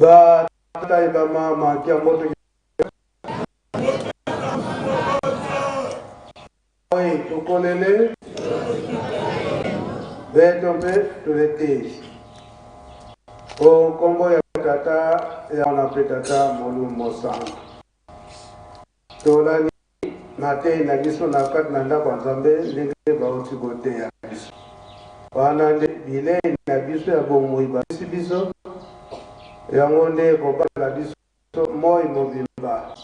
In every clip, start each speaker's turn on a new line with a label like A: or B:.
A: ba tata ba mama kia moto oi tukolele betombe tulete o kombo ya tata ya na petata molu mosang tolani nate na biso na kat na ndako nzambe ndenge bauti bote ya biso wana nde bile na biso ya bomoi basi biso yango nde kobala biso moi mobimba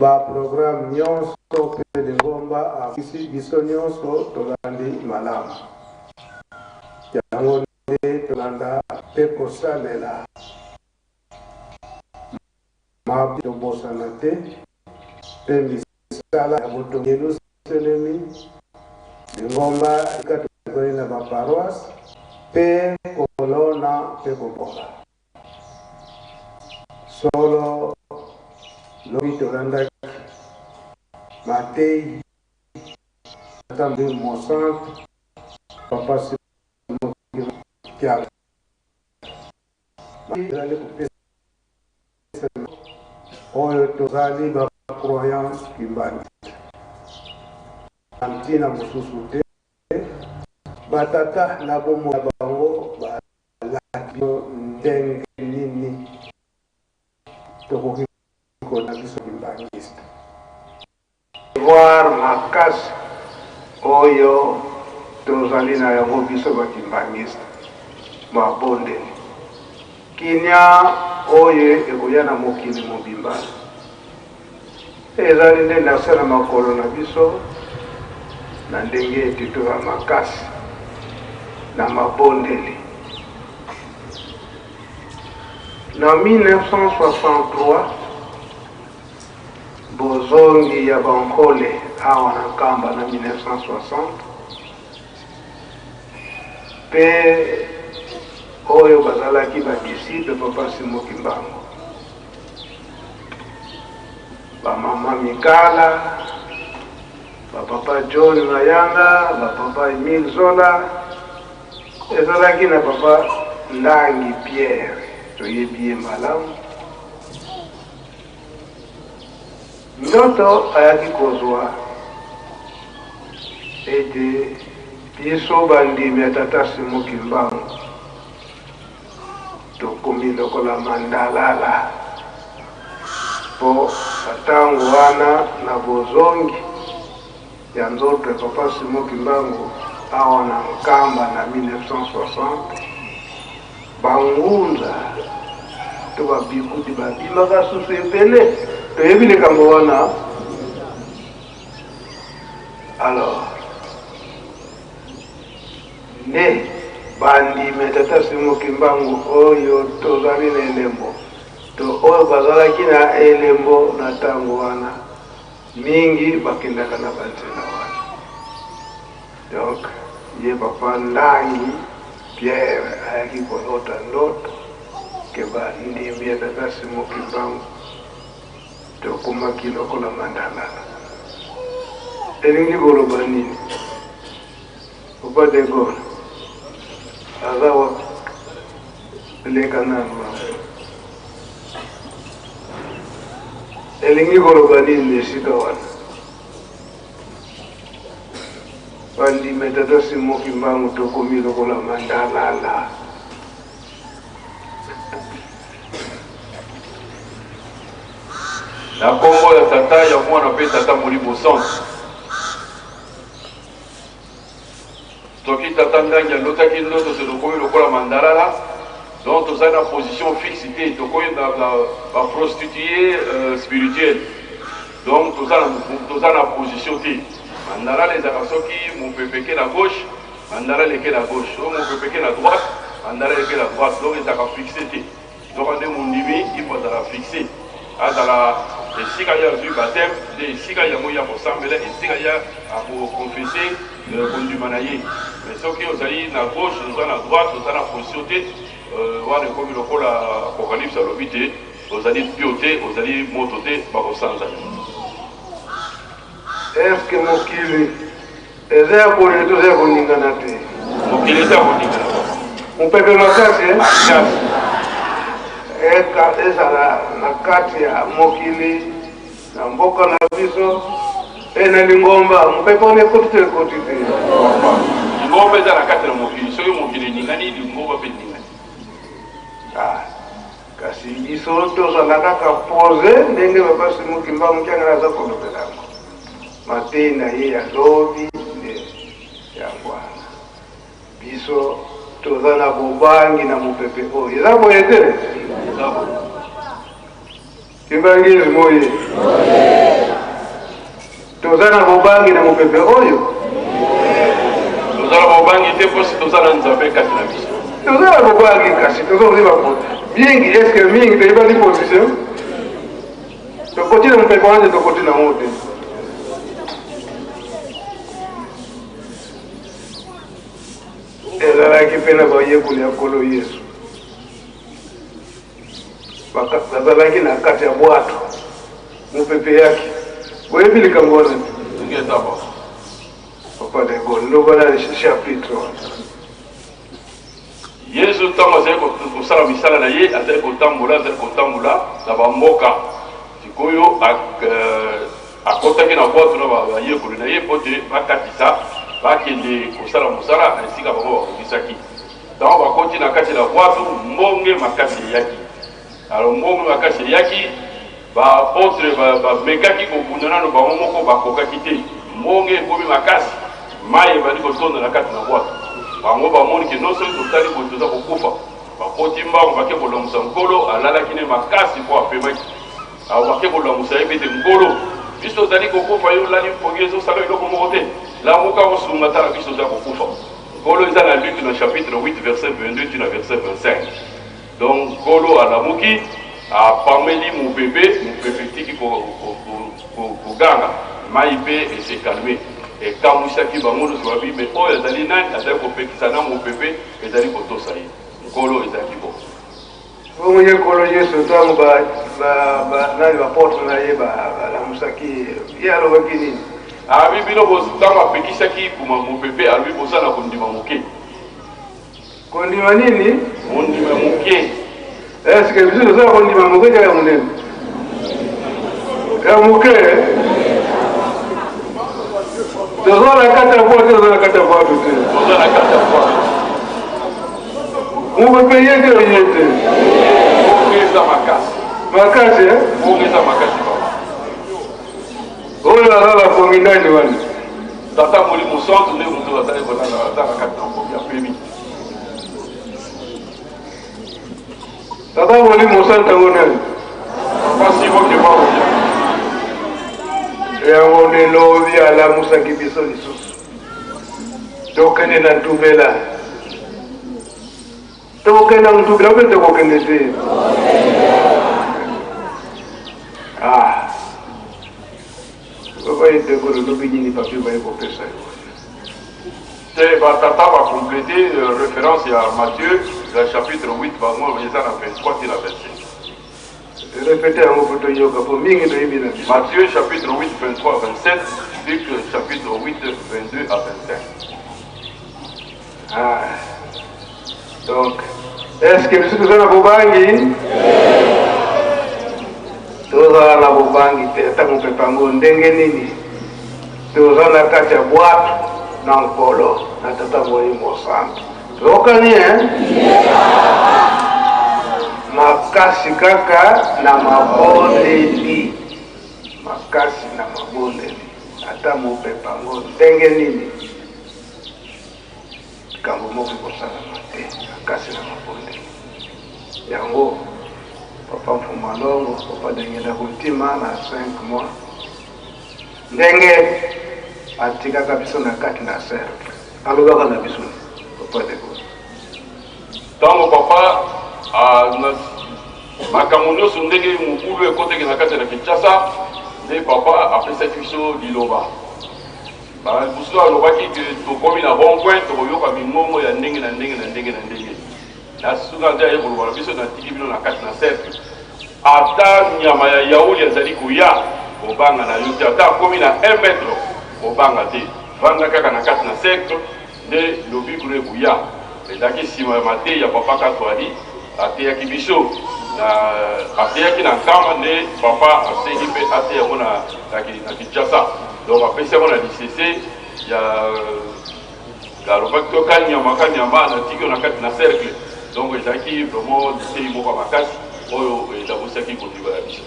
A: ba programme nyonso pe de ngomba afisi biso nyonso tolandi malamu yango nde tolanda pe kosalela mabi tobosana te pe misala ya botongelu selemi ngomba ikatokoli na baparoise pe kolona pe kobola solo lobi tolanda matei tambe mosante papa si kia zali kupesa oyo tozali ba croyance kimbani antina mosusu te batata na bomo na bango balakio ndenge nini tokoki kona biso kimbangiste voir makasi oyo tozali na yango biso bakimbangiste mabondeli kinya oyo ekoya na mokili mobimba ezali nde nasala makolo na biso na ndenge etitoka makasi na mabondeli na 1963 bozongi ya bankole awa na nkamba na 1960 pe oyo bazalaki badisiple papa Simo Kimbangu bamama Mikala bapapa John Mayanga bapapa Emile Zola ezalaki na papa Ndangi Pierre toyebi ye malamu ndoto ayaki kozwa ete biso bandimi ya tata Simo Kimbangu tokomi lokola mandalala po atango wana na bozongi ya nzoto ya papa Simo Kimbangu awa na nkamba na 1960 bangunza to babikudi babimaka susu ebele toyebi likambo wana alors ne bandime tata Simo Kimbangu oyo tozali na elembo to oyo bazalaki na elembo na ntango wana mingi bakendaka na banzela wana donc ye papa Ndangi Pierre ayaki kolota ndoto ke bandimi ya tata Simo Kimbangu tokomaki lokola mandalala elingi koloba nini papa de Gaulle azawa leka nanu elingi koloba nini esika wana bandime tata Simo Kimbangu tokomi lokola mandalala
B: na kombo ya tata ya mwana pe tata Molibo Centre toki tata Ndangi alotaki ndoto tokomi lokola mandalala donc tozali na position fixe te tokomi na prostituée spirituelle donc toza na position te mandalala ezalaka soki mopepeke na gauche mandalala eke na gauche so mopepeke na droite mandalala eke na droite donc ezalaka fixe te donc nde mondimi ifo azala fixe azala esika ya zwi baptême nde esika yango ya kosambela esika ya akokonfese kondima na ye mais soki ozali na gauche oza na droite oza na position te wana ekomi lokola apocalypse alobi te ozali pio te ozali moto te bakosanza
A: eske mokili eza ya kolinga to eza ya koningana te
B: mokili eza ya koningana
A: mopepe makasi ezala na kati ya mokili na mboka na biso ena lingomba mpepone kotite
B: ngomba eza na kati na mokili soki mokili ningani lingomba mpe ningani
A: kasi biso tozala kaka pose ndenge bapasi mokimba mokianga aza kolobelango matei na ye ya lobi nde yango wana biso toza na bobangi na mopepe oyo eza boye te kimbangizi moye toza na bobangi na mopepe oyo
B: toza na bobangi te mposi toza na nzambe kati na biso
A: toza na bobangi kasi tozokoziba mingi eske mingi toyeba di position tokoti na mopepe wana tokoti na ngo te ezalaki mpe na bayekoli ya nkolo yesu bazalaki na kati ya bwato mopepe yake boyebi likambo wana papa de gaulle ndobana chapitre
B: yesu ntango azali kosala misala na ye azali kotambola na bamboka sikoyo akotaki na bwato na bayekoli na ye mpo te bakatisa bakende kosala mosala na esika bango bakokisaki ntango bakoti na kati na bwato mbonge makasi eyaki alors mbonge makasi eyaki baapotre bamekaki kobunda nano bango moko bakokaki te mbonge ekomi makasi mai ebandi kotonda na kati na bwato bango bamoniki non soki totali boye toza kokufa bakoti mbango bake kolamusa nkolo alalaki ne makasi mpo apemaki awo bake kolamusa ye pete nkolo biso tozali kokufa yo olali mpongi ezosala eloko moko te lamuka kosunga tala biso toza kokufa nkolo eza na Luc na chapitre 8 verset 22 tina verset 25 donc nkolo alamuki apameli mopepe tiki koganga mai mpe esekalme ekamwisaki bango nyonso babi me oyo ezali nani azali kopekisa na mopepe ezali kotosa ye nkolo ezalaki bo
A: omonye nkolo yesu ntango nani baportre na ye balamusaki ye alobaki nini
B: abi bino ntango apekisaki mopepe alobi bozala kondima moke
A: kondima nini
B: mondima moke
A: eske biso tozala kondima moke kaka monene ya moke toza na kati ya bwato toza na kati ya bwato te
B: toza na kati ya bwato
A: mopepe ye te oye te
B: moke eza makasi
A: makasi
B: moke eza makasi baba
A: oyo azala pongi ndani wana
B: tata molimo santu nde moto azali aza na kati na mboki apemi
A: tata molimo santu yango nani
B: pasi boke baoya
A: yango nde lobi alamusaki biso lisusu tokende na ntubela tokende na ntubela mpe tokokende te babayedekolo lobi nini papi baye kopesa yo
B: te batata bakomplete référence ya Matthieu le chapitre 8 bango eza na 23 tina 25
A: répétez un mot pour yoga pour mingi de yibina.
B: Matthieu chapitre 8 23 à 27, Luc chapitre 8 22 à 25.
A: Donc est-ce que nous sommes à Bobangi? Toza na Bobangi te tango pepango ndenge nini. Toza na kati ya bwato na nkolo na tata molimo santo. Tokani makasi kaka na mabondeli makasi na mabondeli ata mopepango ndenge nini kambo moko kosalama te makasi na mabondeli yango papa mfumalongo papa dengela kontima na 5 mois ndenge atikaka biso na kati na cercle alobaka na biso papa deko
B: tango papa makambo nyonso ndenge mokulu ekoteki na kati na Kinshasa nde papa apesaki biso liloba mosusu alobaki ke tokomi na rond-point tokoyoka mingongo ya ndenge na ndenge na ndenge na ndenge nasuka nde aye koloba na biso natiki bino na kati na cercle ata nyama ya yauli azali koya kobanga na yo te ata akomi na 1 mètre kobanga te vanda kaka na kati na cercle nde lobi kuna ekoya ezalaki nsima ya mateyi ya papa katwali ateyaki biso ateyaki na nkama nde papa asengi mpe ateya ngo na Kinshasa. Donc apesi yango na licese alobaki to kanyama na tiki na kati na cercle. Donc ezalaki vraiment lisei moko makasi oyo edabosaki kondiba ya biso.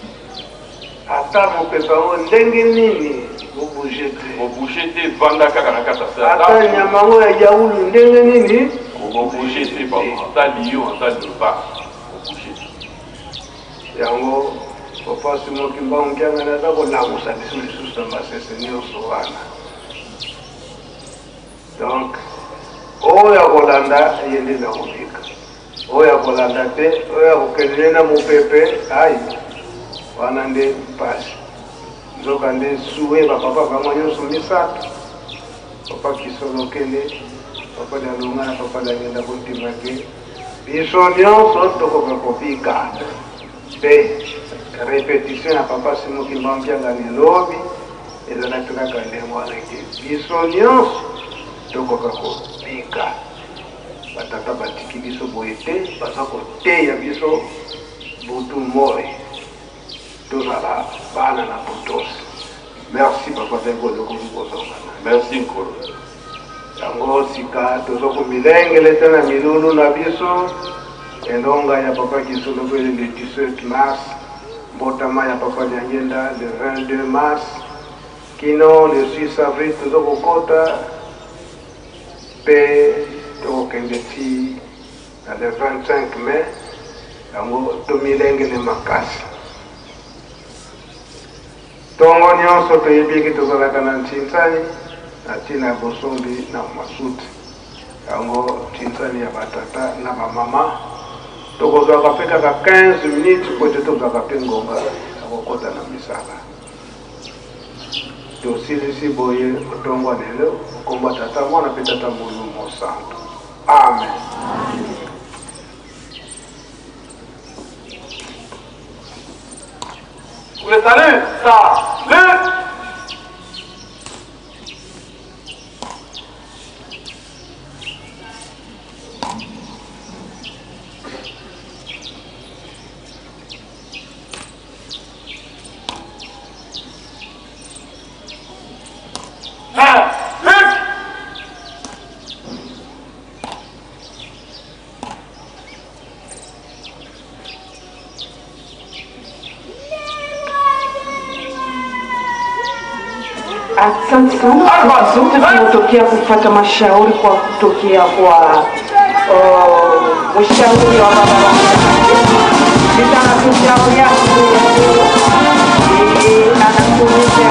A: Ata mopepa ngo ndenge nini
B: bobouge te vanda kaka na kati ya
A: ata nyama ngo ya yaulu ndenge nini
B: bobouge te ata lion ata leopard bobouge te
A: yango papa simoki mbanganga naza kolamusa biso lisusu na masese nyonso wana. Donc oyo ya kolanda ye nde na kofika, oyo ya kolanda te, oyo ya kokende na mopepe ai wana nde mpasi. Nzoka nde suwe bapapa bango nyonso misato, papa Kisolokele, papa Dalunga na papa Dangenda kontimake biso nyonso tokoka kofika mpe répétition ya papa Simoki Mbambianga ni lobi ezalaki kaka ndenge wana ke biso nyonso tokoka kofika. Batata batiki biso boye te, baza koteya biso butu moi tozala bana na potosi. Merci papa Tengolo kokozongana.
B: Merci nkolo.
A: Yango sika tozoko milengele tena milulu na biso endonga ya papa Kisolokele le 17 mars, mbotama ya papa Dangenda le 22 mars, kino le 6 avril tozoko kota pe tokende ti na le 25 mai. Yango tomilengele makasi. Tongo nyonso toyebiki tozalaka na Ntinzani na ntina ya Bosombi na Masuti. Yango Ntinzani ya batata na bamama tokozwaka mpe kaka 15 minutes po te tozwaka mpe ngonga ya kokota na misala. Tosilisi boye otongwa lelo okomba tata mwana mpe tata Molimo Santo. Amen.
B: Pour le salut, salut.
C: Asante sana zote zinatokea kufuata mashauri kwa kutokea kwa mshauri wa baba vitana kushauri yako anakuonyesha